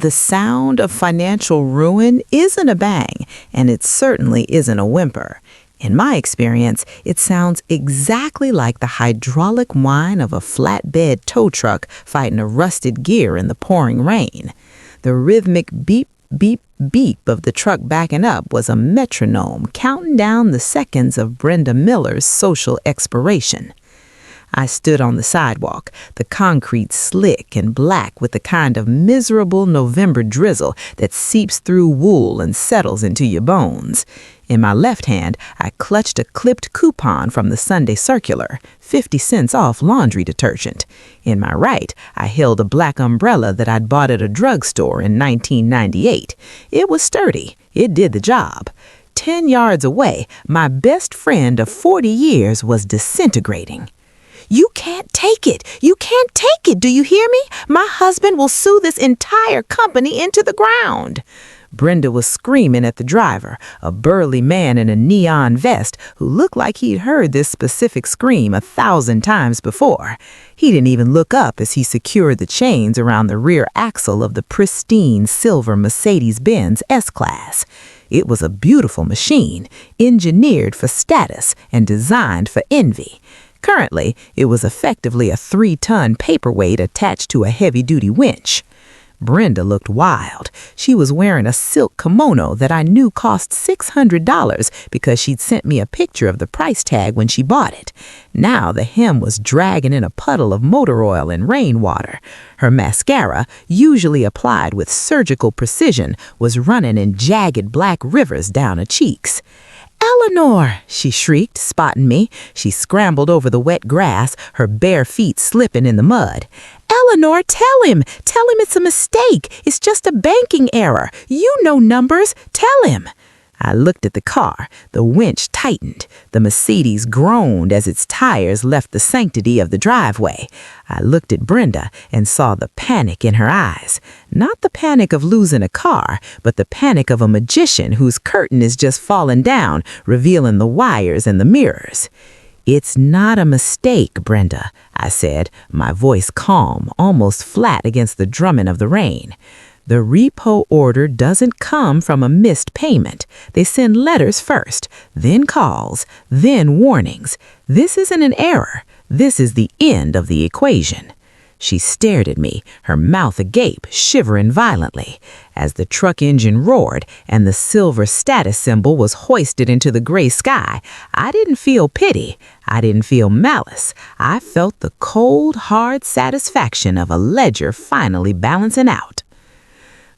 The sound of financial ruin isn't a bang, and it certainly isn't a whimper. In my experience, it sounds exactly like the hydraulic whine of a flatbed tow truck fighting a rusted gear in the pouring rain. The rhythmic beep, beep, beep of the truck backing up was a metronome counting down the seconds of Brenda Miller's social expiration. I stood on the sidewalk, the concrete slick and black with the kind of miserable November drizzle that seeps through wool and settles into your bones. In my left hand, I clutched a clipped coupon from the Sunday Circular, 50 cents off laundry detergent. In my right, I held a black umbrella that I'd bought at a drugstore in 1998. It was sturdy. It did the job. 10 yards away, my best friend of 40 years was disintegrating. "You can't take it. You can't take it. Do you hear me? My husband will sue this entire company into the ground." Brenda was screaming at the driver, a burly man in a neon vest who looked like he'd heard this specific scream 1,000 times before. He didn't even look up as he secured the chains around the rear axle of the pristine silver Mercedes-Benz S-Class. It was a beautiful machine, engineered for status and designed for envy. Currently, it was effectively a 3-ton paperweight attached to a heavy-duty winch. Brenda looked wild. She was wearing a silk kimono that I knew cost $600 because she'd sent me a picture of the price tag when she bought it. Now the hem was dragging in a puddle of motor oil and rainwater. Her mascara, usually applied with surgical precision, was running in jagged black rivers down her cheeks. "Eleanor!" she shrieked, spotting me. She scrambled over the wet grass, her bare feet slipping in the mud. "Eleanor, tell him it's a mistake. It's just a banking error. You know numbers. Tell him." I looked at the car. The winch tightened. The Mercedes groaned as its tires left the sanctity of the driveway. I looked at Brenda and saw the panic in her eyes. Not the panic of losing a car, but the panic of a magician whose curtain is just falling down, revealing the wires and the mirrors. "It's not a mistake, Brenda," I said, my voice calm, almost flat against the drumming of the rain. "The repo order doesn't come from a missed payment. They send letters first, then calls, then warnings. This isn't an error. This is the end of the equation." She stared at me, her mouth agape, shivering violently. As the truck engine roared and the silver status symbol was hoisted into the gray sky, I didn't feel pity. I didn't feel malice. I felt the cold, hard satisfaction of a ledger finally balancing out.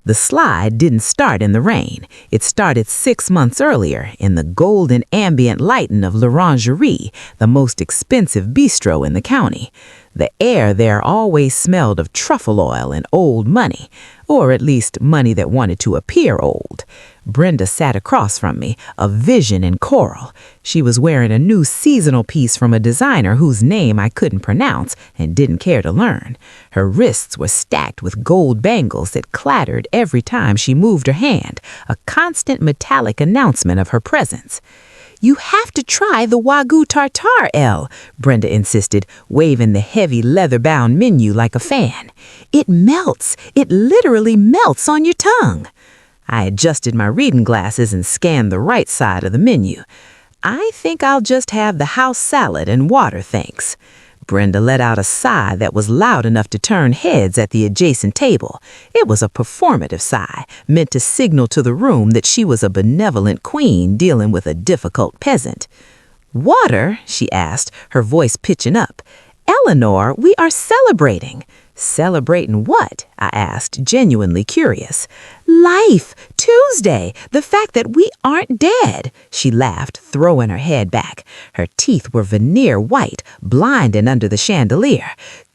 The slide didn't start in the rain. It started 6 months earlier in the golden ambient lighting of L'Orangerie, the most expensive bistro in the county. The air there always smelled of truffle oil and old money, or at least money that wanted to appear old. Brenda sat across from me, a vision in coral. She was wearing a new seasonal piece from a designer whose name I couldn't pronounce and didn't care to learn. Her wrists were stacked with gold bangles that clattered every time she moved her hand, a constant metallic announcement of her presence. "You have to try the Wagyu tartare, Elle," Brenda insisted, waving the heavy leather-bound menu like a fan. "It melts. It literally melts on your tongue." I adjusted my reading glasses and scanned the right side of the menu. "I think I'll just have the house salad and water, thanks." Brenda let out a sigh that was loud enough to turn heads at the adjacent table. It was a performative sigh, meant to signal to the room that she was a benevolent queen dealing with a difficult peasant. "Water?" she asked, her voice pitching up. "Eleanor, we are celebrating." "Celebrating what?" I asked, genuinely curious. "Life! Tuesday! The fact that we aren't dead!" She laughed, throwing her head back. Her teeth were veneer white, blinding under the chandelier.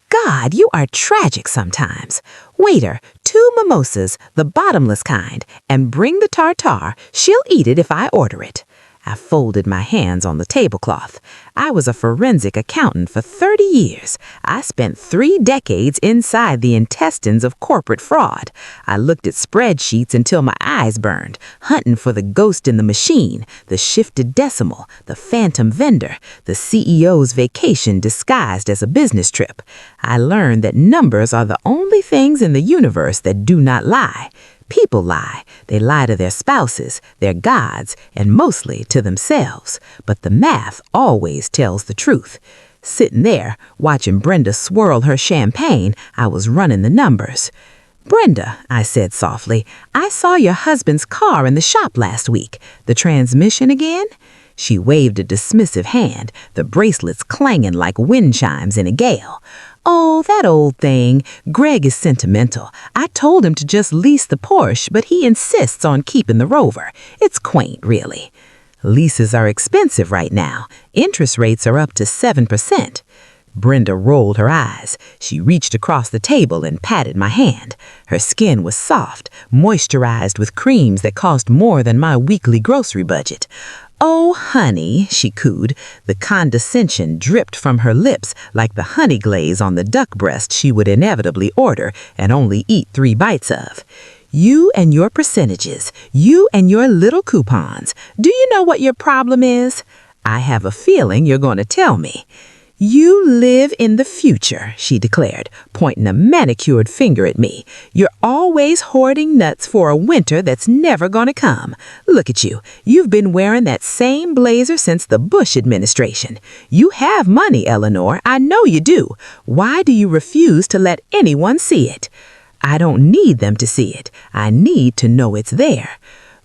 "God, you are tragic sometimes. Waiter, 2 mimosas, the bottomless kind, and bring the tartare. She'll eat it if I order it." I folded my hands on the tablecloth. I was a forensic accountant for 30 years. I spent 3 decades inside the intestines of corporate fraud. I looked at spreadsheets until my eyes burned, hunting for the ghost in the machine, the shifted decimal, the phantom vendor, the CEO's vacation disguised as a business trip. I learned that numbers are the only things in the universe that do not lie. People lie. They lie to their spouses, their gods, and mostly to themselves. But the math always tells the truth. Sitting there, watching Brenda swirl her champagne, I was running the numbers. "Brenda," I said softly, "I saw your husband's car in the shop last week. The transmission again?" She waved a dismissive hand, the bracelets clanging like wind chimes in a gale. "Oh, that old thing. Greg is sentimental. I told him to just lease the Porsche, but he insists on keeping the Rover. It's quaint, really." "Leases are expensive right now. Interest rates are up to 7%. Brenda rolled her eyes. She reached across the table and patted my hand. Her skin was soft, moisturized with creams that cost more than my weekly grocery budget. "Oh, honey," she cooed. The condescension dripped from her lips like the honey glaze on the duck breast she would inevitably order and only eat 3 bites of. "You and your percentages, you and your little coupons. Do you know what your problem is? I have a feeling you're going to tell me." "You live in the future," she declared, pointing a manicured finger at me. "You're always hoarding nuts for a winter that's never gonna come. Look at you. You've been wearing that same blazer since the Bush administration. You have money, Eleanor. I know you do. Why do you refuse to let anyone see it?" "I don't need them to see it. I need to know it's there."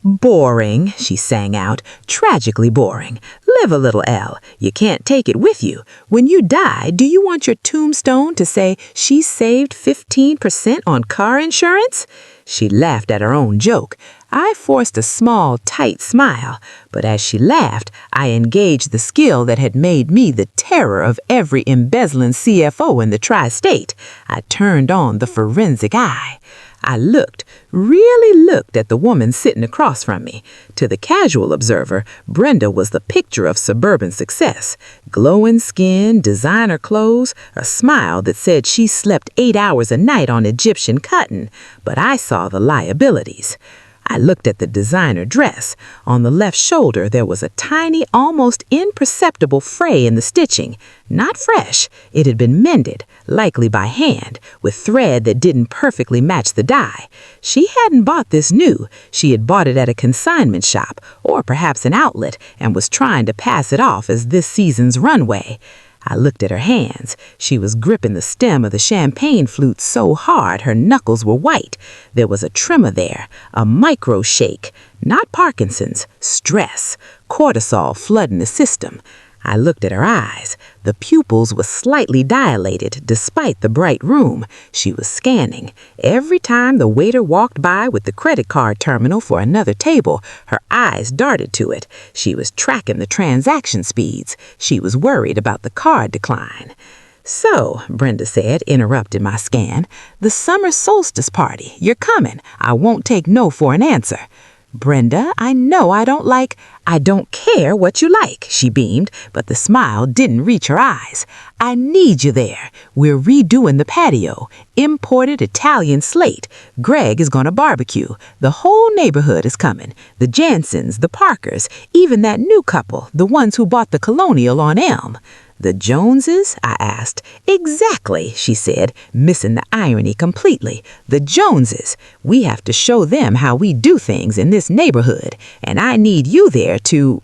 "Boring," she sang out, "tragically boring. Live a little, Elle. You can't take it with you. When you die, do you want your tombstone to say she saved 15% on car insurance?" She laughed at her own joke. I forced a small, tight smile, but as she laughed, I engaged the skill that had made me the terror of every embezzling CFO in the tri-state. I turned on the forensic eye. I really looked at the woman sitting across from me. To the casual observer, Brenda was the picture of suburban success. Glowing skin, designer clothes, a smile that said she slept 8 hours a night on Egyptian cotton. But I saw the liabilities. I looked at the designer dress. On the left shoulder, there was a tiny, almost imperceptible fray in the stitching. Not fresh. It had been mended, likely by hand, with thread that didn't perfectly match the dye. She hadn't bought this new. She had bought it at a consignment shop, or perhaps an outlet, and was trying to pass it off as this season's runway. I looked at her hands. She was gripping the stem of the champagne flute so hard her knuckles were white. There was a tremor there, a micro shake. Not Parkinson's, stress, cortisol flooding the system. I looked at her eyes. The pupils were slightly dilated despite the bright room. She was scanning. Every time the waiter walked by with the credit card terminal for another table, her eyes darted to it. She was tracking the transaction speeds. She was worried about the card decline. "So," Brenda said, interrupting my scan, "the summer solstice party. You're coming. I won't take no for an answer." "Brenda, I know I don't care what you like," she beamed, but the smile didn't reach her eyes. "I need you there. We're redoing the patio. Imported Italian slate. Greg is going to barbecue. The whole neighborhood is coming. The Jansens, the Parkers, even that new couple, the ones who bought the Colonial on Elm." "The Joneses?" I asked. "Exactly," she said, missing the irony completely. "The Joneses. We have to show them how we do things in this neighborhood, and I need you there to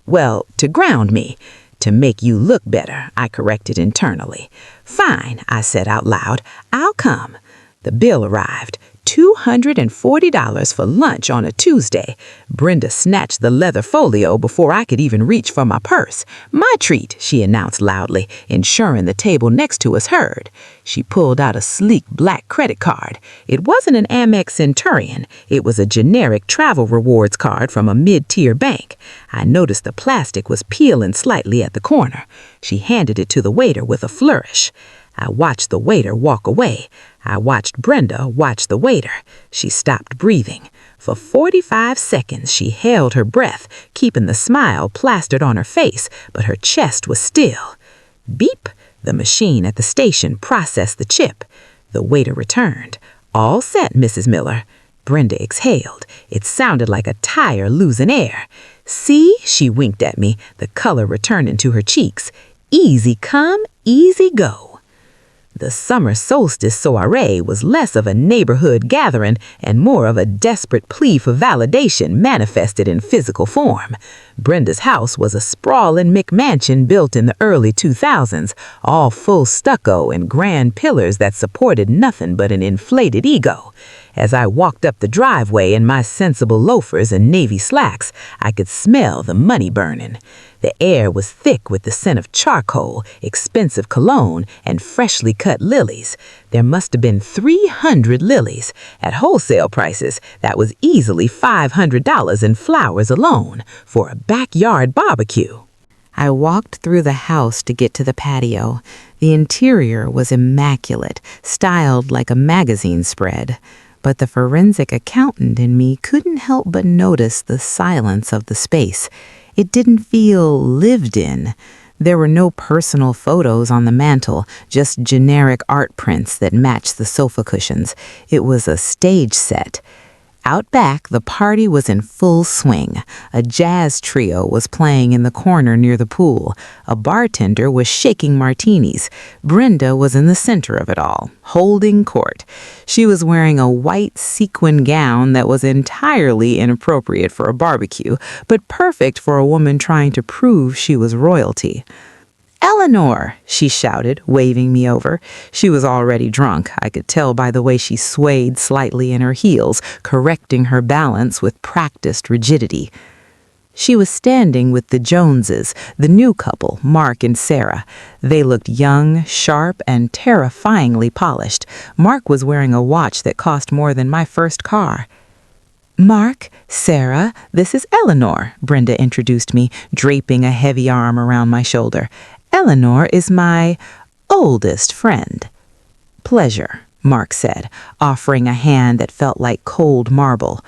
ground me." "To make you look better," I corrected internally. "Fine," I said out loud. "I'll come." The bill arrived. $240 for lunch on a Tuesday. Brenda snatched the leather folio before I could even reach for my purse. "My treat," she announced loudly, ensuring the table next to us heard. She pulled out a sleek black credit card. It wasn't an Amex Centurion. It was a generic travel rewards card from a mid-tier bank. I noticed the plastic was peeling slightly at the corner. She handed it to the waiter with a flourish. I watched the waiter walk away. I watched Brenda watch the waiter. She stopped breathing. For 45 seconds she held her breath, keeping the smile plastered on her face, but her chest was still. Beep! The machine at the station processed the chip. The waiter returned. "All set, Mrs. Miller." Brenda exhaled. It sounded like a tire losing air. "See?" She winked at me, the color returning to her cheeks. "Easy come, easy go." The summer solstice soiree was less of a neighborhood gathering and more of a desperate plea for validation manifested in physical form. Brenda's house was a sprawling McMansion built in the early 2000s, all full stucco and grand pillars that supported nothing but an inflated ego. As I walked up the driveway in my sensible loafers and navy slacks, I could smell the money burning. The air was thick with the scent of charcoal, expensive cologne, and freshly cut lilies. There must have been 300 lilies. At wholesale prices, that was easily $500 in flowers alone for a backyard barbecue. I walked through the house to get to the patio. The interior was immaculate, styled like a magazine spread. But the forensic accountant in me couldn't help but notice the silence of the space. It didn't feel lived in. There were no personal photos on the mantel, just generic art prints that matched the sofa cushions. It was a stage set. Out back, the party was in full swing. A jazz trio was playing in the corner near the pool. A bartender was shaking martinis. Brenda was in the center of it all, holding court. She was wearing a white sequin gown that was entirely inappropriate for a barbecue, but perfect for a woman trying to prove she was royalty. "Eleanor!" she shouted, waving me over. She was already drunk. I could tell by the way she swayed slightly in her heels, correcting her balance with practiced rigidity. She was standing with the Joneses, the new couple, Mark and Sarah. They looked young, sharp, and terrifyingly polished. Mark was wearing a watch that cost more than my first car. "Mark, Sarah, this is Eleanor," Brenda introduced me, draping a heavy arm around my shoulder. "Eleanor is my oldest friend." "Pleasure," Mark said, offering a hand that felt like cold marble.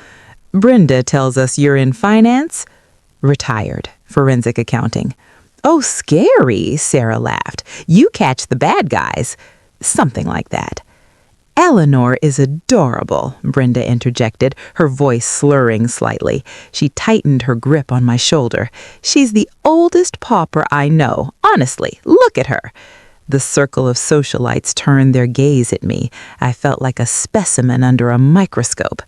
"Brenda tells us you're in finance?" "Retired, forensic accounting." "Oh, scary," Sarah laughed. "You catch the bad guys." "Something like that." "Eleanor is adorable," Brenda interjected, her voice slurring slightly. She tightened her grip on my shoulder. "She's the oldest pauper I know. Honestly, look at her." The circle of socialites turned their gaze at me. I felt like a specimen under a microscope.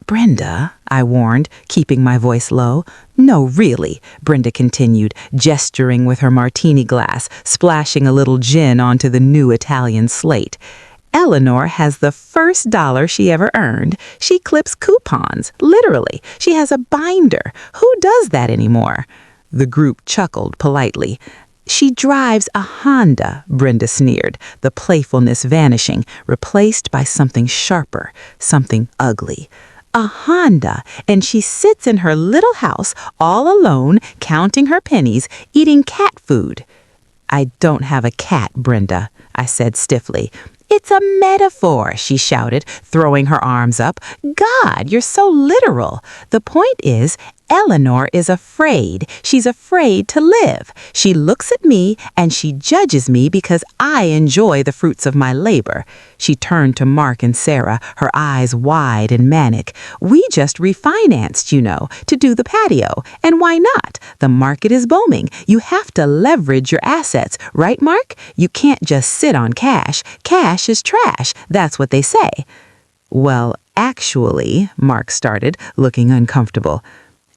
"Brenda," I warned, keeping my voice low. "No, really," Brenda continued, gesturing with her martini glass, splashing a little gin onto the new Italian slate. "Eleanor has the first dollar she ever earned. She clips coupons, literally. She has a binder. Who does that anymore?" The group chuckled politely. "She drives a Honda," Brenda sneered, the playfulness vanishing, replaced by something sharper, something ugly. "A Honda, and she sits in her little house all alone, counting her pennies, eating cat food." "I don't have a cat, Brenda," I said stiffly. "It's a metaphor," she shouted, throwing her arms up. "God, you're so literal. The point is, Eleanor is afraid. She's afraid to live. She looks at me and she judges me because I enjoy the fruits of my labor." She turned to Mark and Sarah, her eyes wide and manic. "We just refinanced, you know, to do the patio. And why not? The market is booming. You have to leverage your assets, right, Mark? You can't just sit on cash. Cash is trash. That's what they say." "Well, actually," Mark started, looking uncomfortable.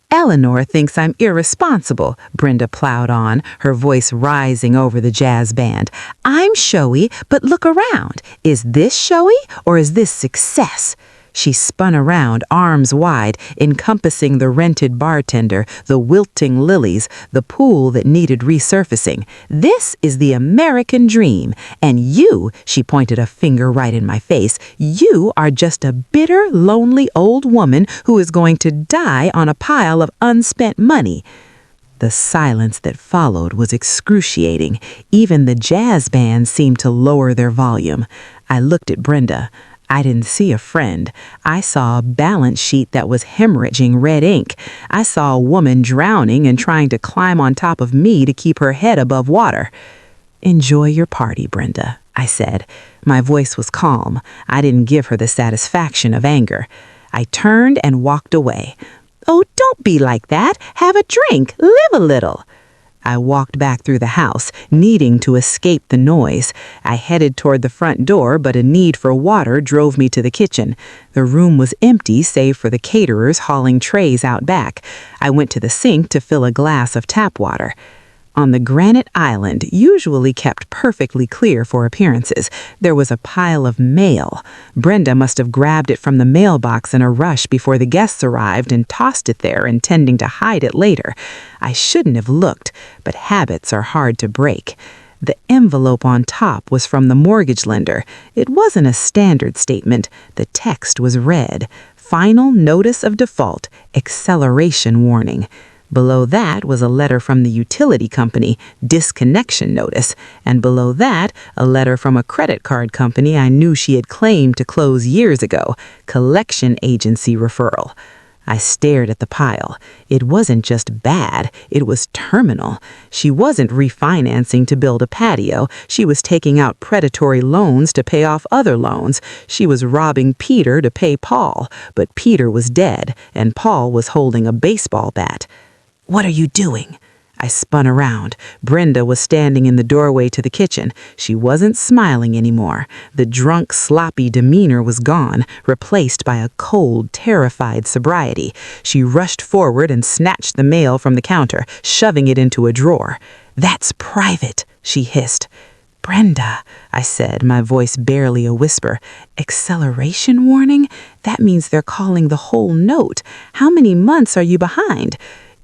"Eleanor thinks I'm irresponsible," Brenda plowed on, her voice rising over the jazz band. "I'm showy, but look around. Is this showy or is this success?" She spun around, arms wide, encompassing the rented bartender, the wilting lilies, the pool that needed resurfacing. "This is the American dream. And you," she pointed a finger right in my face, "you are just a bitter, lonely old woman who is going to die on a pile of unspent money." The silence that followed was excruciating. Even the jazz band seemed to lower their volume. I looked at Brenda. I didn't see a friend. I saw a balance sheet that was hemorrhaging red ink. I saw a woman drowning and trying to climb on top of me to keep her head above water. "Enjoy your party, Brenda," I said. My voice was calm. I didn't give her the satisfaction of anger. I turned and walked away. "Oh, don't be like that. Have a drink. Live a little." I walked back through the house, needing to escape the noise. I headed toward the front door, but a need for water drove me to the kitchen. The room was empty save for the caterers hauling trays out back. I went to the sink to fill a glass of tap water. On the granite island, usually kept perfectly clear for appearances, there was a pile of mail. Brenda must have grabbed it from the mailbox in a rush before the guests arrived and tossed it there, intending to hide it later. I shouldn't have looked, but habits are hard to break. The envelope on top was from the mortgage lender. It wasn't a standard statement. The text was red. Final notice of default, acceleration warning. Below that was a letter from the utility company, disconnection notice, and below that, a letter from a credit card company I knew she had claimed to close years ago, collection agency referral. I stared at the pile. It wasn't just bad, it was terminal. She wasn't refinancing to build a patio. She was taking out predatory loans to pay off other loans. She was robbing Peter to pay Paul, but Peter was dead, and Paul was holding a baseball bat. "What are you doing?" I spun around. Brenda was standing in the doorway to the kitchen. She wasn't smiling anymore. The drunk, sloppy demeanor was gone, replaced by a cold, terrified sobriety. She rushed forward and snatched the mail from the counter, shoving it into a drawer. "That's private," she hissed. "Brenda," I said, my voice barely a whisper. "Acceleration warning? That means they're calling the whole note. How many months are you behind?"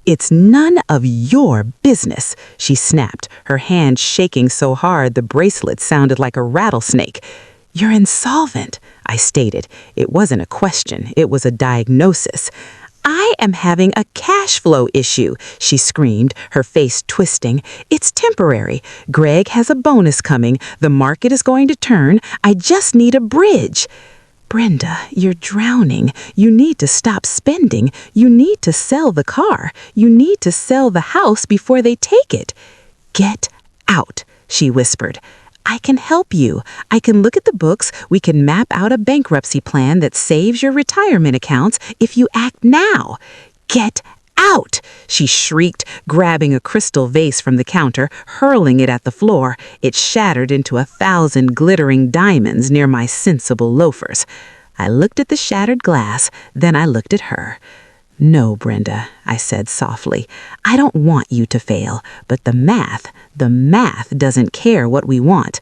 "It's none of your business," she snapped, her hand shaking so hard the bracelet sounded like a rattlesnake. "You're insolvent," I stated. It wasn't a question, it was a diagnosis. "I am having a cash flow issue," she screamed, her face twisting. "It's temporary. Greg has a bonus coming. The market is going to turn. I just need a bridge." "Brenda, you're drowning. You need to stop spending. You need to sell the car. You need to sell the house before they take it." "Get out," she whispered. "I can help you. I can look at the books. We can map out a bankruptcy plan that saves your retirement accounts if you act now." "Get out," she shrieked, grabbing a crystal vase from the counter, hurling it at the floor. It shattered into 1,000 glittering diamonds near my sensible loafers. I looked at the shattered glass, then I looked at her. "No, Brenda," I said softly. "I don't want you to fail, but the math doesn't care what we want."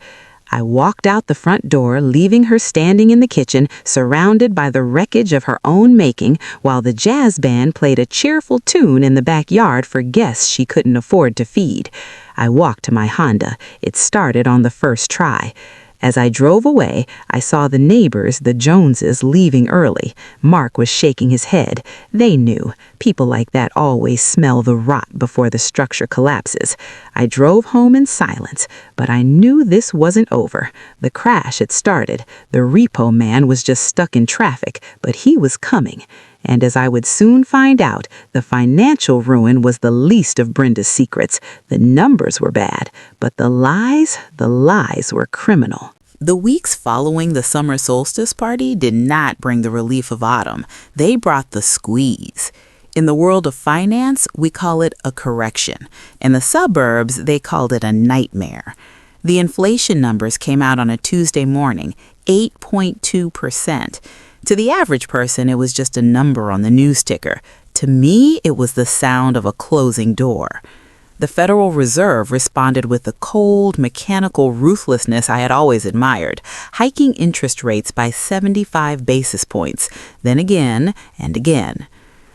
I walked out the front door, leaving her standing in the kitchen, surrounded by the wreckage of her own making, while the jazz band played a cheerful tune in the backyard for guests she couldn't afford to feed. I walked to my Honda. It started on the first try. As I drove away, I saw the neighbors, the Joneses, leaving early. Mark was shaking his head. They knew. People like that always smell the rot before the structure collapses. I drove home in silence, but I knew this wasn't over. The crash had started. The repo man was just stuck in traffic, but he was coming. And as I would soon find out, the financial ruin was the least of Brenda's secrets. The numbers were bad, but the lies were criminal. The weeks following the summer solstice party did not bring the relief of autumn. They brought the squeeze. In the world of finance, we call it a correction. In the suburbs, they called it a nightmare. The inflation numbers came out on a Tuesday morning, 8.2%. To the average person, it was just a number on the news ticker. To me, it was the sound of a closing door. The Federal Reserve responded with the cold, mechanical ruthlessness I had always admired, hiking interest rates by 75 basis points, then again and again.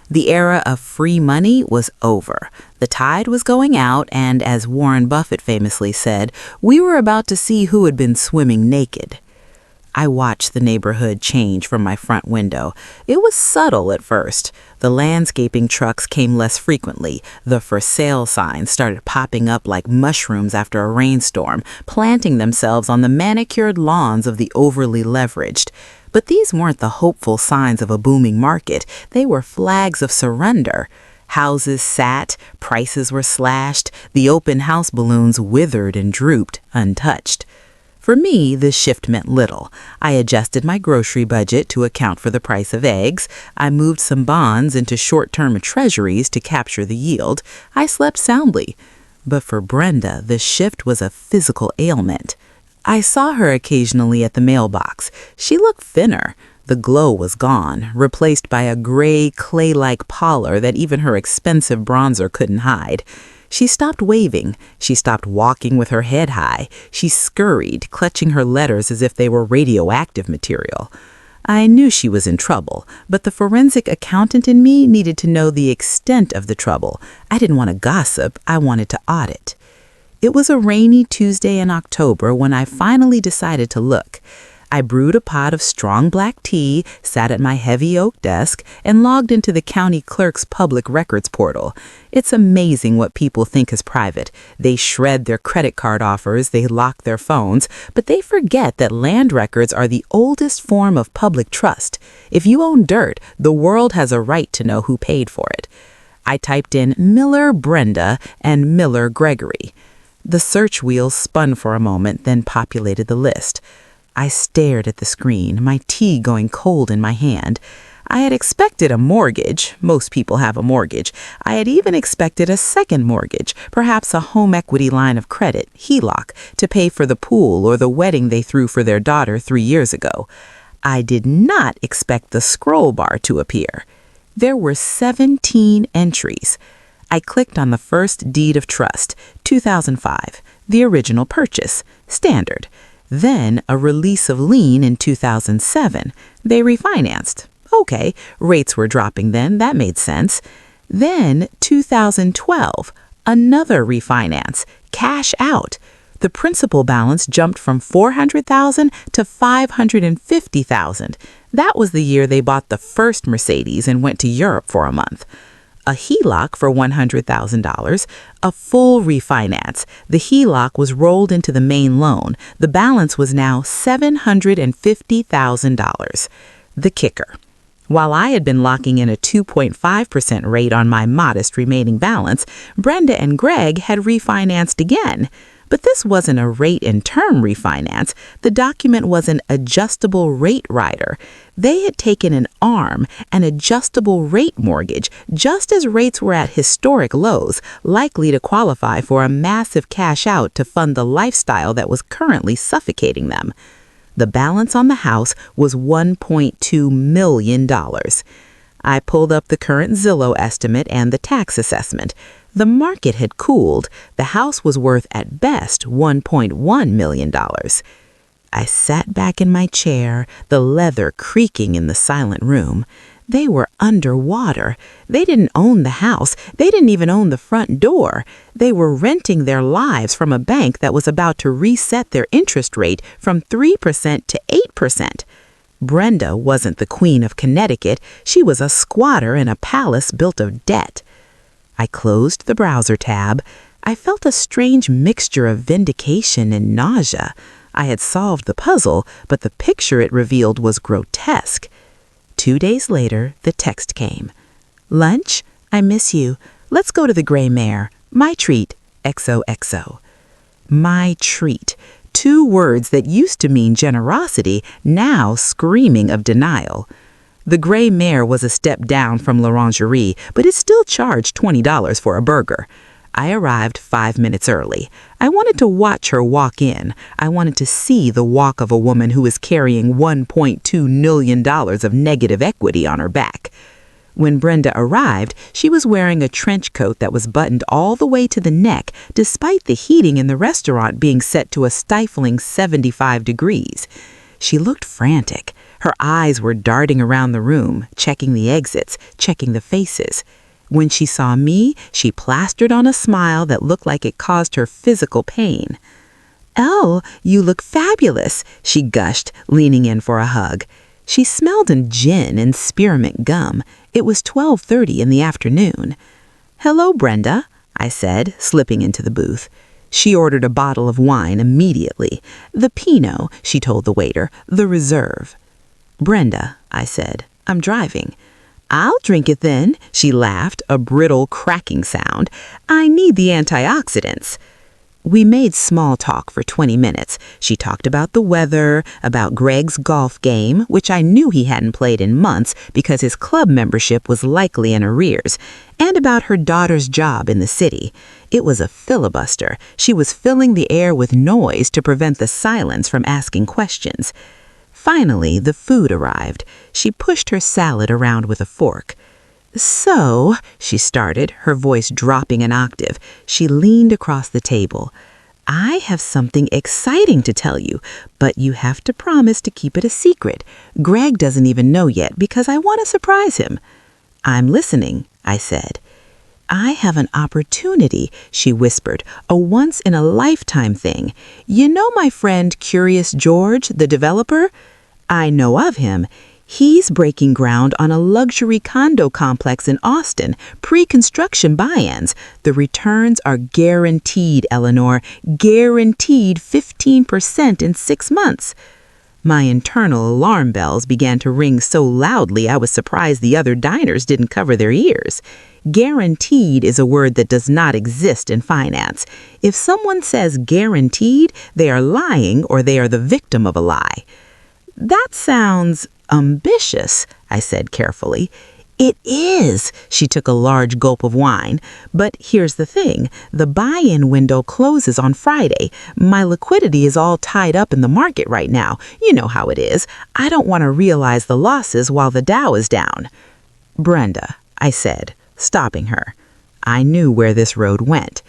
The era of free money was over. The tide was going out, and as Warren Buffett famously said, we were about to see who had been swimming naked. I watched the neighborhood change from my front window. It was subtle at first. The landscaping trucks came less frequently. The for sale signs started popping up like mushrooms after a rainstorm, planting themselves on the manicured lawns of the overly leveraged. But these weren't the hopeful signs of a booming market. They were flags of surrender. Houses sat, prices were slashed, the open house balloons withered and drooped, untouched. For me, this shift meant little. I adjusted my grocery budget to account for the price of eggs. I moved some bonds into short-term treasuries to capture the yield. I slept soundly. But for Brenda, the shift was a physical ailment. I saw her occasionally at the mailbox. She looked thinner. The glow was gone, replaced by a gray, clay-like pallor that even her expensive bronzer couldn't hide. She stopped waving. She stopped walking with her head high. She scurried, clutching her letters as if they were radioactive material. I knew she was in trouble, but the forensic accountant in me needed to know the extent of the trouble. I didn't want to gossip. I wanted to audit. It was a rainy Tuesday in October when I finally decided to look. I brewed a pot of strong black tea, sat at my heavy oak desk, and logged into the county clerk's public records portal. It's amazing what people think is private. They shred their credit card offers, they lock their phones, but they forget that land records are the oldest form of public trust. If you own dirt, the world has a right to know who paid for it. I typed in Miller Brenda and Miller Gregory. The search wheel spun for a moment, then populated the list. I stared at the screen, my tea going cold in my hand. I had expected a mortgage. Most people have a mortgage. I had even expected a second mortgage, perhaps a home equity line of credit, HELOC, to pay for the pool or the wedding they threw for their daughter 3 years ago. I did not expect the scroll bar to appear. There were 17 entries. I clicked on the first deed of trust, 2005, the original purchase, standard. Then a release of lien in 2007. They refinanced. Okay, rates were dropping then, that made sense. Then 2012, another refinance, cash out. The principal balance jumped from $400,000 to $550,000. That was the year they bought the first Mercedes and went to Europe for a month. A HELOC for $100,000, a full refinance. The HELOC was rolled into the main loan. The balance was now $750,000. The kicker. While I had been locking in a 2.5% rate on my modest remaining balance, Brenda and Greg had refinanced again. But this wasn't a rate and term refinance. The document was an adjustable rate rider. They had taken an ARM, an adjustable rate mortgage, just as rates were at historic lows, likely to qualify for a massive cash out to fund the lifestyle that was currently suffocating them. The balance on the house was $1.2 million. I pulled up the current Zillow estimate and the tax assessment. The market had cooled. The house was worth at best $1.1 million. I sat back in my chair, the leather creaking in the silent room. They were underwater. They didn't own the house. They didn't even own the front door. They were renting their lives from a bank that was about to reset their interest rate from 3% to 8%. Brenda wasn't the Queen of Connecticut. She was a squatter in a palace built of debt. I closed the browser tab. I felt a strange mixture of vindication and nausea. I had solved the puzzle, but the picture it revealed was grotesque. 2 days later, the text came. Lunch? I miss you. Let's go to the Gray Mare. My treat. XOXO. My treat. 2 words that used to mean generosity, now screaming of denial. The Gray Mare was a step down from l'Orangerie, but it still charged $20 for a burger. I arrived 5 minutes early. I wanted to watch her walk in. I wanted to see the walk of a woman who is carrying $1.2 million of negative equity on her back. When Brenda arrived, she was wearing a trench coat that was buttoned all the way to the neck, despite the heating in the restaurant being set to a stifling 75 degrees. She looked frantic. Her eyes were darting around the room, checking the exits, checking the faces. When she saw me, she plastered on a smile that looked like it caused her physical pain. "Oh, you look fabulous," she gushed, leaning in for a hug. She smelled of gin and spearmint gum. It was 12:30 in the afternoon. "Hello, Brenda," I said, slipping into the booth. She ordered a bottle of wine immediately. "The Pinot," she told the waiter, "the reserve." Brenda, I said, I'm driving. I'll drink it then, she laughed, a brittle cracking sound. I need the antioxidants. We made small talk for 20 minutes. She talked about the weather, about Greg's golf game, which I knew he hadn't played in months because his club membership was likely in arrears, and about her daughter's job in the city. It was a filibuster. She was filling the air with noise to prevent the silence from asking questions. Finally, the food arrived. She pushed her salad around with a fork. So, she started, her voice dropping an octave. She leaned across the table. I have something exciting to tell you, but you have to promise to keep it a secret. Greg doesn't even know yet because I want to surprise him. I'm listening, I said. I have an opportunity, she whispered, a once-in-a-lifetime thing. You know my friend Curious George, the developer? I know of him. He's breaking ground on a luxury condo complex in Austin, pre-construction buy-ins. The returns are guaranteed, Eleanor, guaranteed 15% in 6 months. My internal alarm bells began to ring so loudly I was surprised the other diners didn't cover their ears. Guaranteed is a word that does not exist in finance. If someone says guaranteed, they are lying or they are the victim of a lie. That sounds ambitious, I said carefully. It is, she took a large gulp of wine. But here's the thing, the buy-in window closes on Friday. My liquidity is all tied up in the market right now. You know how it is. I don't want to realize the losses while the Dow is down. Brenda, I said, stopping her. I knew where this road went.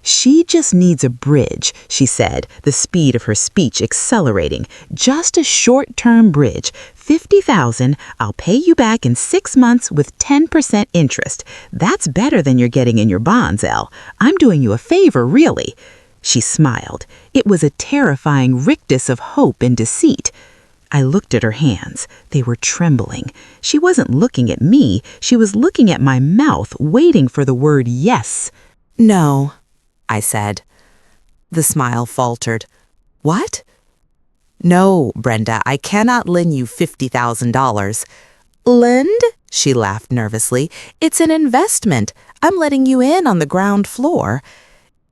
She just needs a bridge, she said, the speed of her speech accelerating. Just a short-term bridge. $50,000, I'll pay you back in 6 months with 10% interest. That's better than you're getting in your bonds, Elle. I'm doing you a favor, really. She smiled. It was a terrifying rictus of hope and deceit. I looked at her hands. They were trembling. She wasn't looking at me. She was looking at my mouth, waiting for the word yes. No, I said. The smile faltered. What? No, Brenda, I cannot lend you $50,000. Lend? She laughed nervously. It's an investment. I'm letting you in on the ground floor.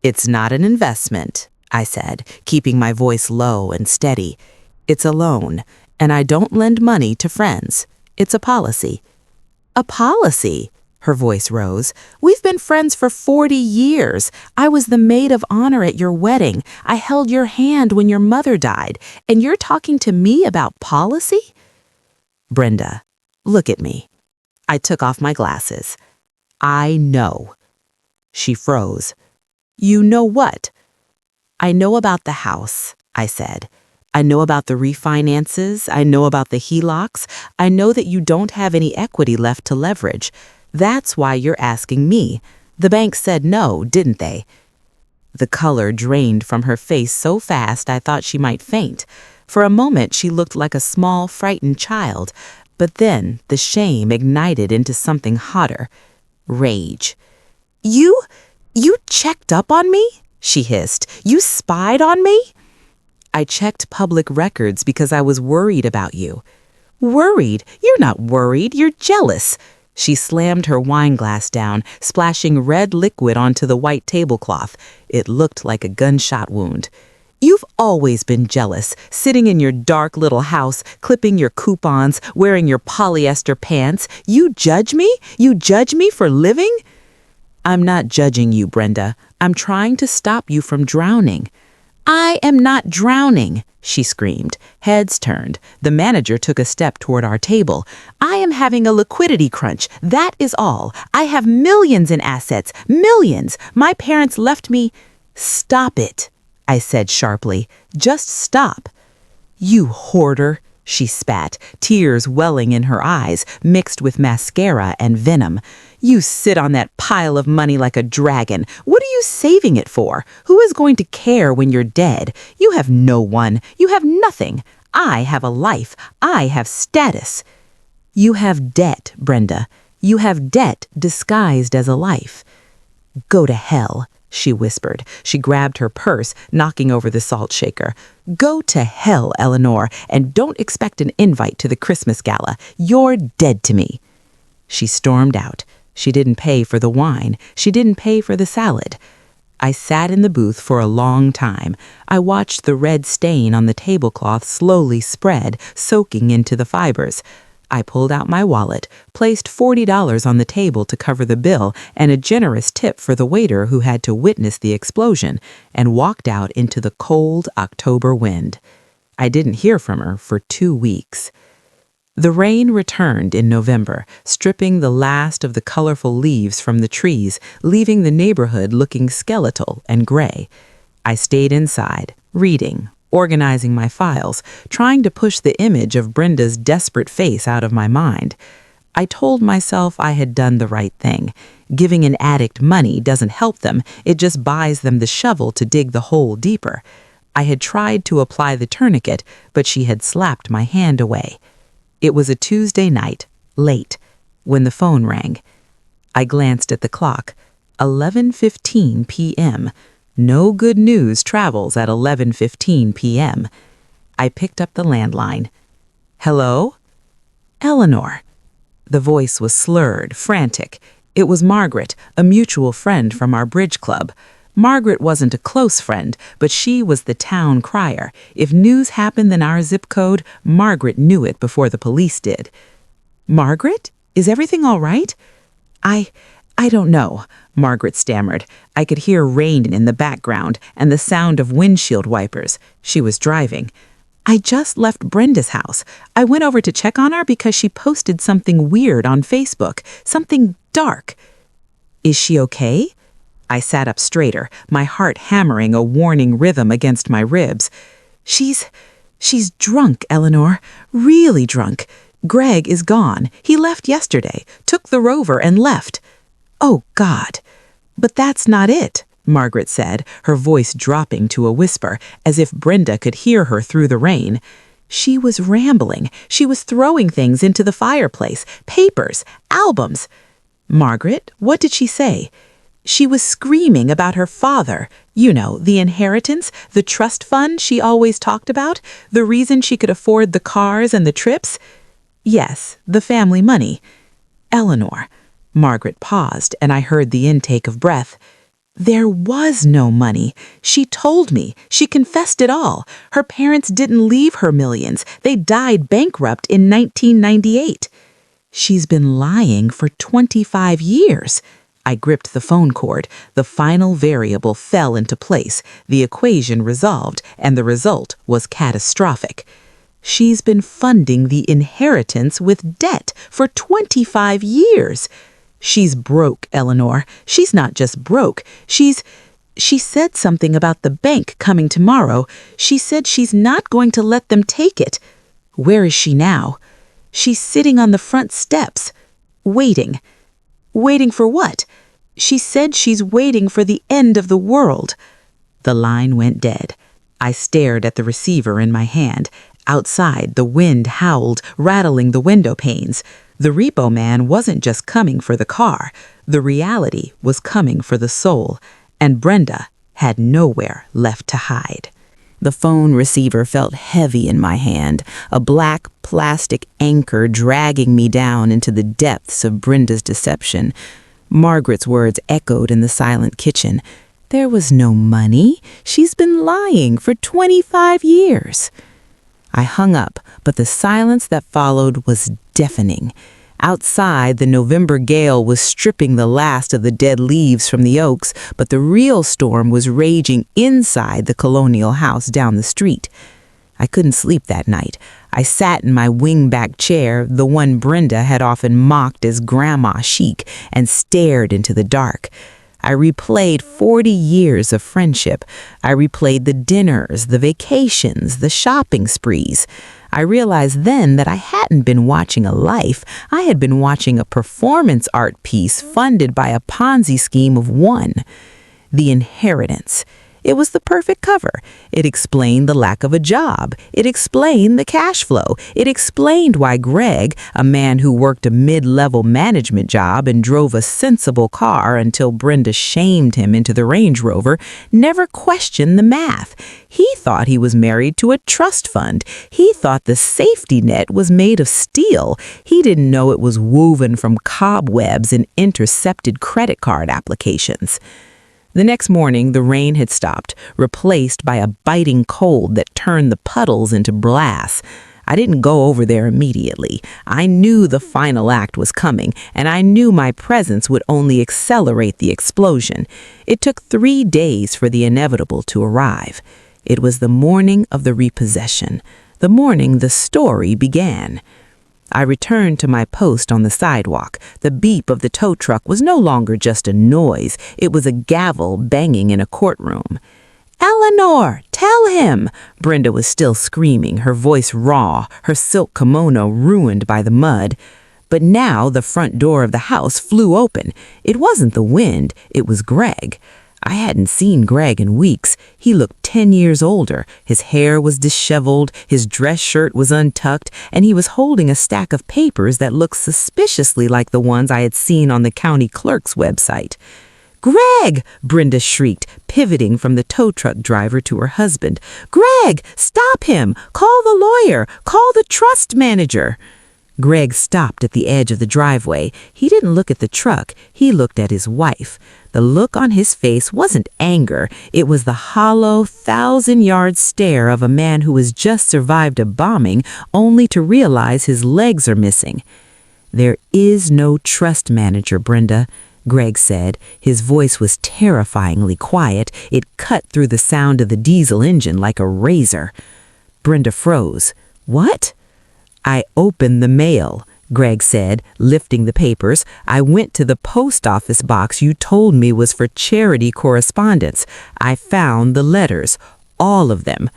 It's not an investment, I said, keeping my voice low and steady. It's a loan, and I don't lend money to friends. It's a policy. A policy? Her voice rose. We've been friends for 40 years. I was the maid of honor at your wedding. I held your hand when your mother died. And you're talking to me about policy? Brenda, look at me. I took off my glasses. I know. She froze. You know what? I know about the house, I said. I know about the refinances. I know about the HELOCs. I know that you don't have any equity left to leverage. That's why you're asking me. The bank said no, didn't they? The color drained from her face so fast I thought she might faint. For a moment she looked like a small, frightened child, but then the shame ignited into something hotter. Rage. You checked up on me? She hissed. You spied on me? I checked public records because I was worried about you. Worried? You're not worried, you're jealous. She slammed her wine glass down, splashing red liquid onto the white tablecloth. It looked like a gunshot wound. You've always been jealous, sitting in your dark little house, clipping your coupons, wearing your polyester pants. You judge me? You judge me for living? I'm not judging you, Brenda. I'm trying to stop you from drowning. I am not drowning, she screamed. Heads turned. The manager took a step toward our table. I am having a liquidity crunch. That is all. I have millions in assets. Millions. My parents left me. Stop it, I said sharply. Just stop. You hoarder, she spat, tears welling in her eyes, mixed with mascara and venom. You sit on that pile of money like a dragon. What are you saving it for? Who is going to care when you're dead? You have no one. You have nothing. I have a life. I have status. You have debt, Brenda. You have debt disguised as a life. Go to hell, she whispered. She grabbed her purse, knocking over the salt shaker. "Go to hell, Eleanor, and don't expect an invite to the Christmas gala. You're dead to me." She stormed out. She didn't pay for the wine. She didn't pay for the salad. I sat in the booth for a long time. I watched the red stain on the tablecloth slowly spread, soaking into the fibers. I pulled out my wallet, placed $40 on the table to cover the bill and a generous tip for the waiter who had to witness the explosion, and walked out into the cold October wind. I didn't hear from her for 2 weeks. The rain returned in November, stripping the last of the colorful leaves from the trees, leaving the neighborhood looking skeletal and gray. I stayed inside, reading, organizing my files, trying to push the image of Brenda's desperate face out of my mind. I told myself I had done the right thing. Giving an addict money doesn't help them, it just buys them the shovel to dig the hole deeper. I had tried to apply the tourniquet, but she had slapped my hand away. It was a Tuesday night, late, when the phone rang. I glanced at the clock. 11:15 p.m. No good news travels at 11:15 p.m. I picked up the landline. "Hello?" "Eleanor." The voice was slurred, frantic. It was Margaret, a mutual friend from our bridge club. Margaret wasn't a close friend, but she was the town crier. If news happened in our zip code, Margaret knew it before the police did. "Margaret? Is everything all right?" I don't know," Margaret stammered. I could hear rain in the background and the sound of windshield wipers. She was driving. "I just left Brenda's house. I went over to check on her because she posted something weird on Facebook, something dark." "Is she okay?" I sat up straighter, my heart hammering a warning rhythm against my ribs. She's drunk, Eleanor. Really drunk. Greg is gone. He left yesterday, took the Rover and left." "Oh, God." "But that's not it," Margaret said, her voice dropping to a whisper, as if Brenda could hear her through the rain. "She was rambling. She was throwing things into the fireplace, papers, albums." "Margaret, what did she say?" "She was screaming about her father. You know, the inheritance, the trust fund she always talked about, the reason she could afford the cars and the trips." "Yes, the family money." "Eleanor." Margaret paused, and I heard the intake of breath. "There was no money. She told me. She confessed it all. Her parents didn't leave her millions. They died bankrupt in 1998. She's been lying for 25 years. I gripped the phone cord. The final variable fell into place. The equation resolved, and the result was catastrophic. She's been funding the inheritance with debt for 25 years. She's broke, Eleanor. She's not just broke. She said something about the bank coming tomorrow. She said she's not going to let them take it. Where is she now? She's sitting on the front steps, waiting. Waiting for what? She said she's waiting for the end of the world. The line went dead. I stared at the receiver in my hand. Outside, the wind howled, rattling the window panes. The repo man wasn't just coming for the car. The reality was coming for the soul, and Brenda had nowhere left to hide. The phone receiver felt heavy in my hand, a black plastic anchor dragging me down into the depths of Brenda's deception. Margaret's words echoed in the silent kitchen. There was no money. She's been lying for 25 years. I hung up, but the silence that followed was deafening. Outside, the November gale was stripping the last of the dead leaves from the oaks, but the real storm was raging inside the colonial house down the street. I couldn't sleep that night. I sat in my wing-back chair, the one Brenda had often mocked as grandma chic, and stared into the dark. I replayed 40 years of friendship. I replayed the dinners, the vacations, the shopping sprees. I realized then that I hadn't been watching a life. I had been watching a performance art piece funded by a Ponzi scheme of one. The inheritance. It was the perfect cover. It explained the lack of a job. It explained the cash flow. It explained why Greg, a man who worked a mid-level management job and drove a sensible car until Brenda shamed him into the Range Rover, never questioned the math. He thought he was married to a trust fund. He thought the safety net was made of steel. He didn't know it was woven from cobwebs and intercepted credit card applications. The next morning, the rain had stopped, replaced by a biting cold that turned the puddles into glass. I didn't go over there immediately. I knew the final act was coming, and I knew my presence would only accelerate the explosion. It took 3 days for the inevitable to arrive. It was the morning of the repossession, the morning the story began. I returned to my post on the sidewalk. The beep of the tow truck was no longer just a noise. It was a gavel banging in a courtroom. "Eleanor, tell him!" Brenda was still screaming, her voice raw, her silk kimono ruined by the mud. But now the front door of the house flew open. It wasn't the wind, it was Greg. I hadn't seen Greg in weeks. He looked 10 years older. His hair was disheveled, his dress shirt was untucked, and he was holding a stack of papers that looked suspiciously like the ones I had seen on the county clerk's website. "Greg!" Brenda shrieked, pivoting from the tow truck driver to her husband. "Greg, stop him! Call the lawyer! Call the trust manager!" Greg stopped at the edge of the driveway. He didn't look at the truck. He looked at his wife. The look on his face wasn't anger. It was the hollow, 1,000-yard stare of a man who has just survived a bombing only to realize his legs are missing. "There is no trust manager, Brenda," Greg said. His voice was terrifyingly quiet. It cut through the sound of the diesel engine like a razor. Brenda froze. "What?" "I opened the mail," Greg said, lifting the papers. "I went to the post office box you told me was for charity correspondence. I found the letters, all of them."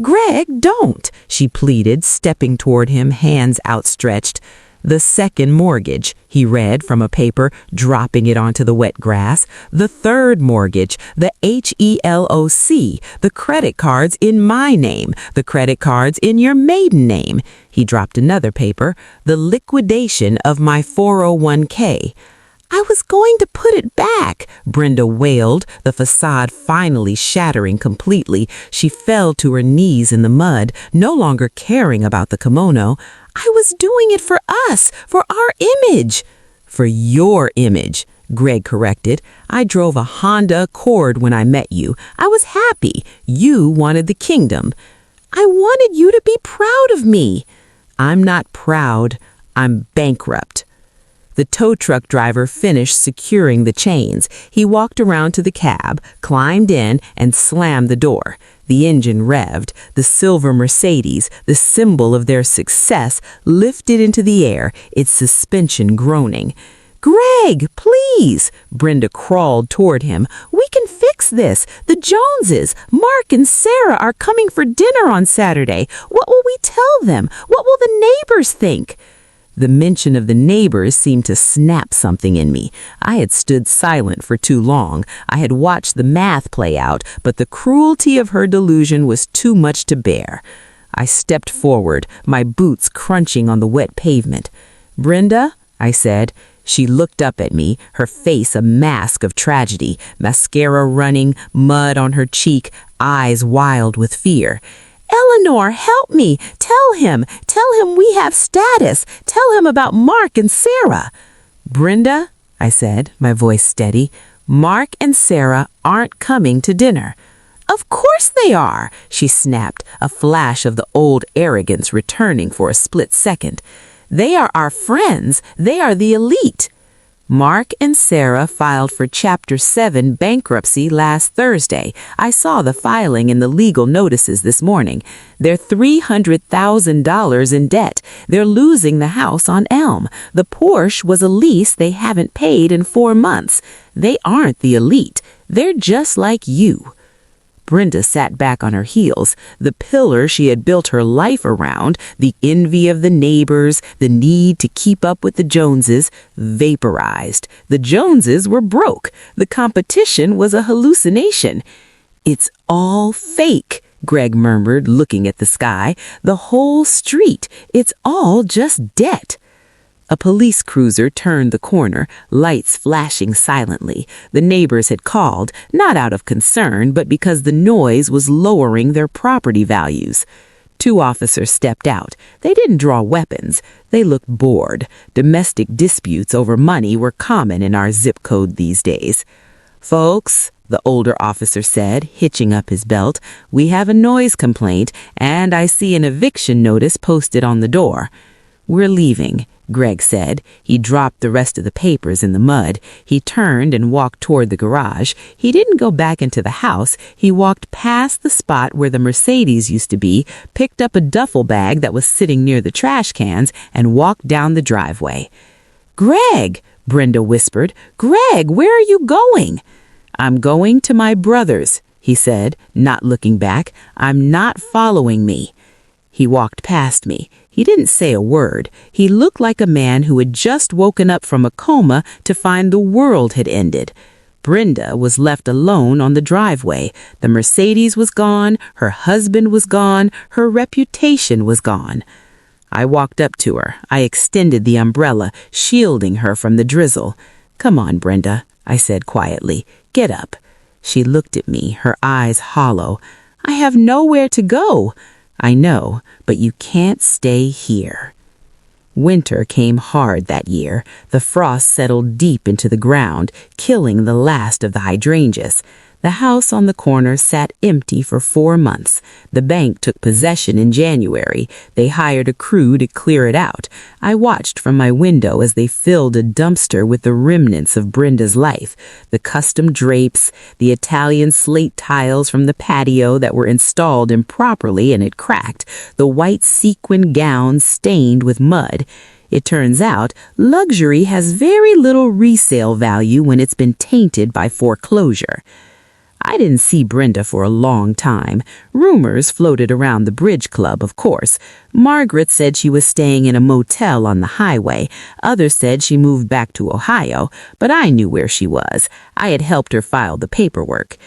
"Greg, don't," she pleaded, stepping toward him, hands outstretched. "The second mortgage," he read from a paper, dropping it onto the wet grass. "The third mortgage, the HELOC, the credit cards in my name, the credit cards in your maiden name." He dropped another paper, "The liquidation of my 401k." "I was going to put it back," Brenda wailed, the facade finally shattering completely. She fell to her knees in the mud, no longer caring about the kimono. "I was doing it for us, for our image." "For your image," Greg corrected. "I drove a Honda Accord when I met you. I was happy. You wanted the kingdom." "I wanted you to be proud of me." "I'm not proud. I'm bankrupt." The tow truck driver finished securing the chains. He walked around to the cab, climbed in, and slammed the door. The engine revved. The silver Mercedes, the symbol of their success, lifted into the air, its suspension groaning. "Greg, please!" Brenda crawled toward him. "We can fix this. The Joneses, Mark and Sarah are coming for dinner on Saturday. What will we tell them? What will the neighbors think?" The mention of the neighbors seemed to snap something in me. I had stood silent for too long. I had watched the math play out, but the cruelty of her delusion was too much to bear. I stepped forward, my boots crunching on the wet pavement. "Brenda," I said. She looked up at me, her face a mask of tragedy, mascara running, mud on her cheek, eyes wild with fear. "Eleanor, help me. Tell him we have status. Tell him about Mark and Sarah." "Brenda," I said, my voice steady, "Mark and Sarah aren't coming to dinner." "Of course they are," she snapped, a flash of the old arrogance returning for a split second. "They are our friends. They are the elite." Mark and Sarah filed for Chapter 7 bankruptcy last Thursday. I saw the filing in the legal notices this morning. They're $300,000 in debt. They're losing the house on Elm. The Porsche was a lease they haven't paid in 4 months. They aren't the elite. They're just like you. Brenda sat back on her heels. The pillar she had built her life around, the envy of the neighbors, the need to keep up with the Joneses, vaporized. The Joneses were broke. The competition was a hallucination. It's all fake, Greg murmured, looking at the sky. The whole street. It's all just debt. A police cruiser turned the corner, lights flashing silently. The neighbors had called, not out of concern, but because the noise was lowering their property values. 2 officers stepped out. They didn't draw weapons. They looked bored. Domestic disputes over money were common in our zip code these days. "Folks," the older officer said, hitching up his belt, "we have a noise complaint, and I see an eviction notice posted on the door." "We're leaving," Greg said. He dropped the rest of the papers in the mud. He turned and walked toward the garage. He didn't go back into the house. He walked past the spot where the Mercedes used to be, picked up a duffel bag that was sitting near the trash cans, and walked down the driveway. "Greg," Brenda whispered. "Greg, where are you going?" "I'm going to my brother's," he said, not looking back. "I'm not following me." He walked past me. He didn't say a word. He looked like a man who had just woken up from a coma to find the world had ended. Brenda was left alone on the driveway. The Mercedes was gone. Her husband was gone. Her reputation was gone. I walked up to her. I extended the umbrella, shielding her from the drizzle. "Come on, Brenda," I said quietly. "Get up." She looked at me, her eyes hollow. "I have nowhere to go." "I know, but you can't stay here." Winter came hard that year. The frost settled deep into the ground, killing the last of the hydrangeas. The house on the corner sat empty for 4 months. The bank took possession in January. They hired a crew to clear it out. I watched from my window as they filled a dumpster with the remnants of Brenda's life. The custom drapes, the Italian slate tiles from the patio that were installed improperly and had cracked, the white sequin gowns stained with mud. It turns out luxury has very little resale value when it's been tainted by foreclosure. I didn't see Brenda for a long time. Rumors floated around the bridge club, of course. Margaret said she was staying in a motel on the highway. Others said she moved back to Ohio, but I knew where she was. I had helped her file the paperwork.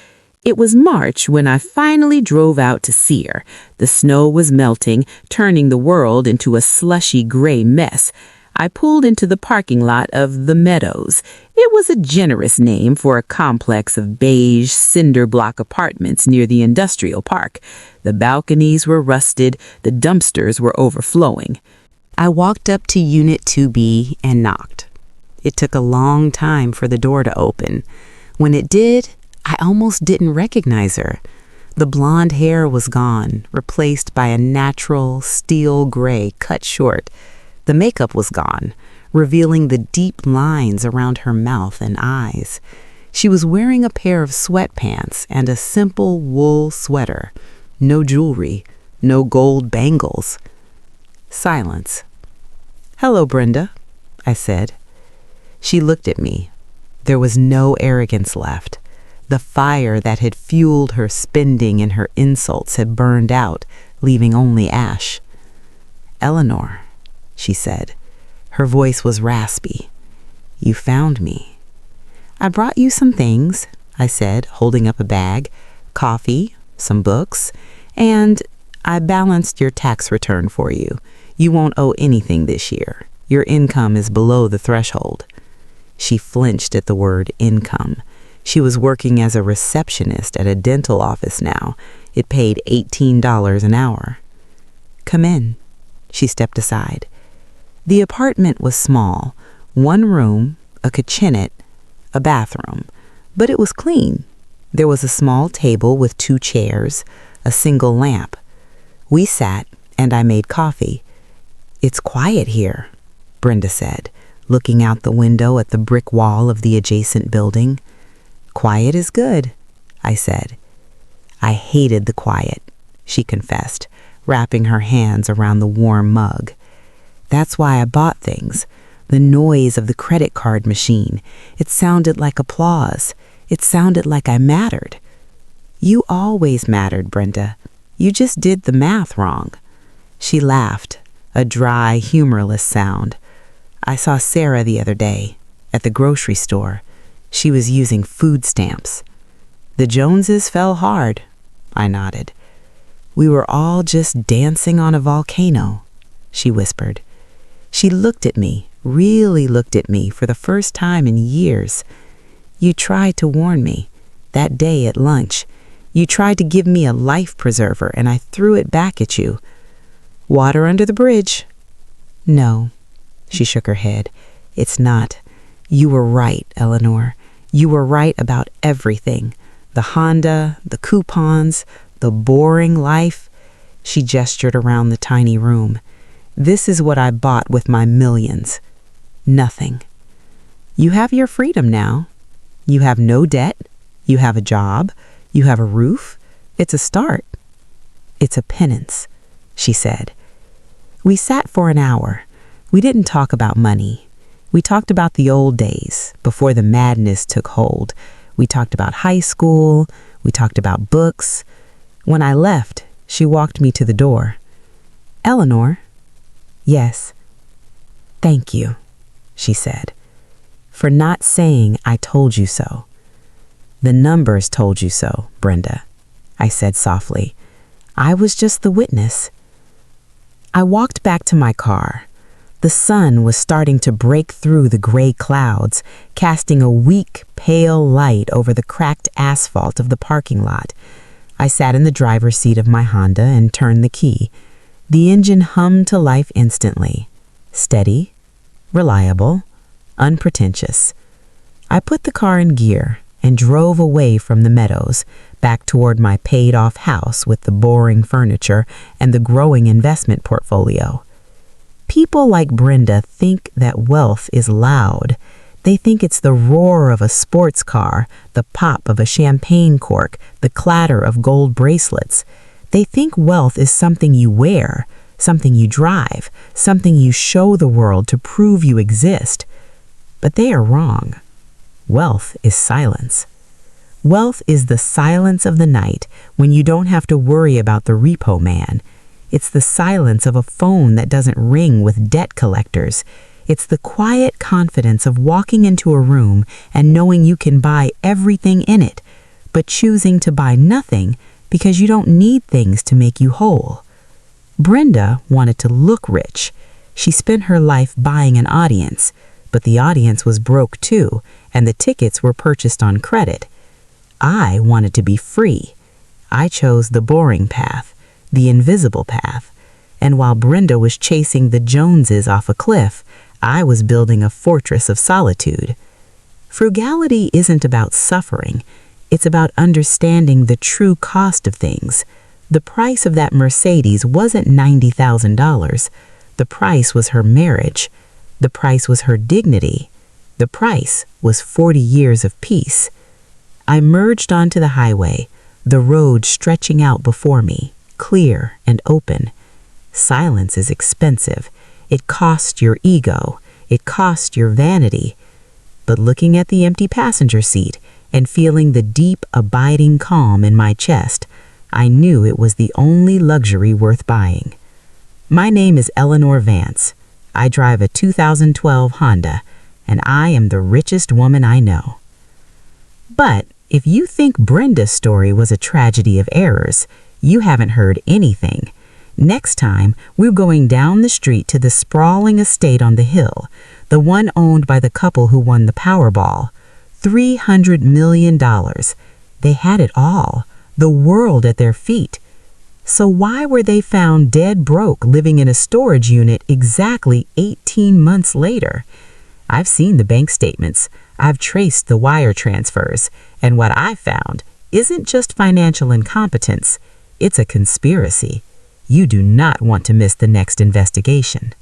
It was March when I finally drove out to see her. The snow was melting, turning the world into a slushy gray mess. I pulled into the parking lot of The Meadows. It was a generous name for a complex of beige, cinder block apartments near the industrial park. The balconies were rusted, the dumpsters were overflowing. I walked up to Unit 2B and knocked. It took a long time for the door to open. When it did, I almost didn't recognize her. The blonde hair was gone, replaced by a natural steel gray cut short. The makeup was gone, revealing the deep lines around her mouth and eyes. She was wearing a pair of sweatpants and a simple wool sweater. No jewelry, no gold bangles. Silence. "Hello, Brenda," I said. She looked at me. There was no arrogance left. The fire that had fueled her spending and her insults had burned out, leaving only ash. "Eleanor," she said. Her voice was raspy. "You found me." "I brought you some things," I said, holding up a bag. "Coffee, some books, and I balanced your tax return for you. You won't owe anything this year. Your income is below the threshold." She flinched at the word income. She was working as a receptionist at a dental office now. It paid $18 an hour. "Come in." She stepped aside. The apartment was small, 1 room, a kitchenette, a bathroom, but it was clean. There was a small table with 2 chairs, a single lamp. We sat, and I made coffee. "It's quiet here," Brenda said, looking out the window at the brick wall of the adjacent building. "Quiet is good," I said. "I hated the quiet," she confessed, wrapping her hands around the warm mug. "That's why I bought things. The noise of the credit card machine. It sounded like applause. It sounded like I mattered." "You always mattered, Brenda. You just did the math wrong." She laughed, a dry, humorless sound. "I saw Sarah the other day, at the grocery store. She was using food stamps." The Joneses fell hard, I nodded. We were all just dancing on a volcano, she whispered. She looked at me, really looked at me for the first time in years. You tried to warn me, that day at lunch. You tried to give me a life preserver, and I threw it back at you. Water under the bridge. No, she shook her head. It's not. You were right, Eleanor. You were right about everything. The Honda, the coupons, the boring life. She gestured around the tiny room. This is what I bought with my millions. Nothing. You have your freedom now. You have no debt. You have a job. You have a roof. It's a start. It's a penance, she said. We sat for an hour. We didn't talk about money. We talked about the old days, before the madness took hold. We talked about high school. We talked about books. When I left, she walked me to the door. Eleanor? Yes. Thank you, she said, for not saying I told you so. The numbers told you so, Brenda, I said softly. I was just the witness. I walked back to my car. The sun was starting to break through the gray clouds, casting a weak, pale light over the cracked asphalt of the parking lot. I sat in the driver's seat of my Honda and turned the key. The engine hummed to life instantly. Steady, reliable, unpretentious. I put the car in gear and drove away from the meadows, back toward my paid-off house with the boring furniture and the growing investment portfolio. People like Brenda think that wealth is loud. They think it's the roar of a sports car, the pop of a champagne cork, the clatter of gold bracelets. They think wealth is something you wear, something you drive, something you show the world to prove you exist. But they are wrong. Wealth is silence. Wealth is the silence of the night when you don't have to worry about the repo man. It's the silence of a phone that doesn't ring with debt collectors. It's the quiet confidence of walking into a room and knowing you can buy everything in it, but choosing to buy nothing because you don't need things to make you whole. Brenda wanted to look rich. She spent her life buying an audience, but the audience was broke too, and the tickets were purchased on credit. I wanted to be free. I chose the boring path, the invisible path, and while Brenda was chasing the Joneses off a cliff, I was building a fortress of solitude. Frugality isn't about suffering. It's about understanding the true cost of things. The price of that Mercedes wasn't $90,000. The price was her marriage. The price was her dignity. The price was 40 years of peace. I merged onto the highway, the road stretching out before me, clear and open. Silence is expensive. It costs your ego. It costs your vanity. But looking at the empty passenger seat and feeling the deep, abiding calm in my chest, I knew it was the only luxury worth buying. My name is Eleanor Vance. I drive a 2012 Honda, and I am the richest woman I know. But if you think Brenda's story was a tragedy of errors, you haven't heard anything. Next time, we're going down the street to the sprawling estate on the hill, the one owned by the couple who won the Powerball. $300 million. They had it all, the world at their feet. So why were they found dead broke living in a storage unit exactly 18 months later? I've seen the bank statements. I've traced the wire transfers. And what I found isn't just financial incompetence. It's a conspiracy. You do not want to miss the next investigation.